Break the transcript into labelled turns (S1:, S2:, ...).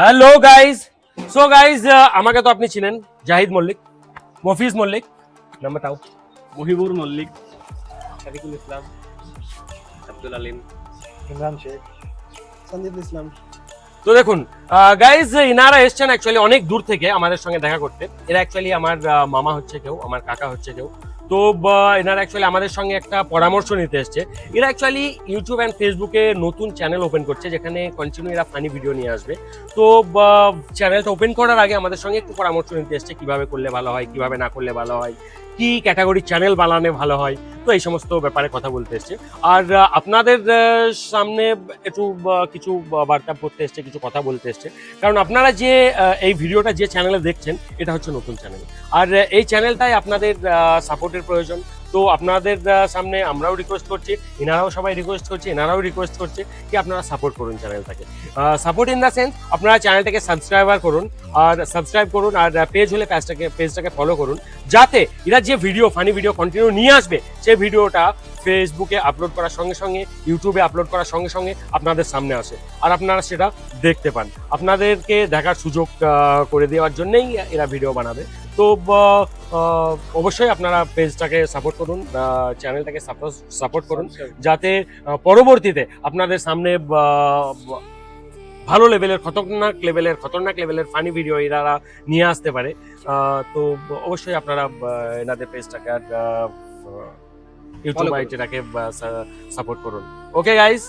S1: Hello guys. So guys, আমাকে তো আপনি চিনেন, জাহিদ মল্লিক, মফিজ মল্লিক, নাম बताओ।
S2: মহিবুর মল্লিক, শফিকুল ইসলাম, আব্দুল আলিম,
S3: ইমরান শেখ, সন্দীপ ইসলাম।
S1: তো দেখুন গাইজ, ইনারা এসছেন অ্যাকচুয়ালি অনেক দূর থেকে আমাদের সঙ্গে দেখা করতে। এরা অ্যাকচুয়ালি আমার মামা হচ্ছে কেউ, আমার কাকা হচ্ছে কেউ। তো এনারা অ্যাকচুয়ালি আমাদের সঙ্গে একটা পরামর্শ নিতে এসছে। এরা অ্যাকচুয়ালি ইউটিউব অ্যান্ড ফেসবুকে নতুন চ্যানেল ওপেন করছে, যেখানে কন্টিনিউ এরা ফানি ভিডিও নিয়ে আসবে। তো চ্যানেলটা ওপেন করার আগে আমাদের সঙ্গে একটু পরামর্শ নিতে এসছে, কিভাবে করলে ভালো হয়, কিভাবে না করলে ভালো হয়, কি ক্যাটাগরি চ্যানেল বানালে ভালো হয়। তো এই সমস্ত ব্যাপারে কথা বলতে এসছে। আর আপনাদের সামনে একটু কিছু বার্তা করতে এসছে, কিছু কথা বলতে এসছে। কারণ আপনারা যে এই ভিডিওটা যে চ্যানেলে দেখছেন, এটা হচ্ছে নতুন চ্যানেল। আর এই চ্যানেলটাই আপনাদের সাপোর্টের প্রয়োজন। তো আপনাদের সামনে আমরাও রিকোয়েস্ট করছি, এনারাও সবাই রিকোয়েস্ট করছে, এনারাও রিকোয়েস্ট করছে কি আপনারা সাপোর্ট করুন চ্যানেলটাকে। সাপোর্ট ইন দ্য সেন্স, আপনারা চ্যানেলটাকে সাবস্ক্রাইবার করুন, আর সাবস্ক্রাইব করুন, আর পেজ হলে পেজটাকে ফলো করুন, যাতে এরা যে ভিডিও ফানি ভিডিও কন্টিনিউ নিয়ে আসবে, সেই ভিডিওটা ফেসবুকে আপলোড করার সঙ্গে সঙ্গে, ইউটিউবে আপলোড করার সঙ্গে সঙ্গে আপনাদের সামনে আসে, আর আপনারা সেটা দেখতে পান। আপনাদেরকে দেখার সুযোগ করে দেওয়ার জন্যই এরা ভিডিও বানাবে। তো অবশ্যই আপনারা পেজটাকে সাপোর্ট করুন, চ্যানেলটাকে সাপোর্ট করুন, যাতে পরবর্তীতে আপনাদের সামনে ভালো লেভেলের খতরনাক লেভেলের ফানি ভিডিও এরা নিয়ে আসতে পারে। তো অবশ্যই আপনারা এনাদের পেজটাকে আর ইউটিউব আইডিটাকে সাপোর্ট করুন। Okay guys.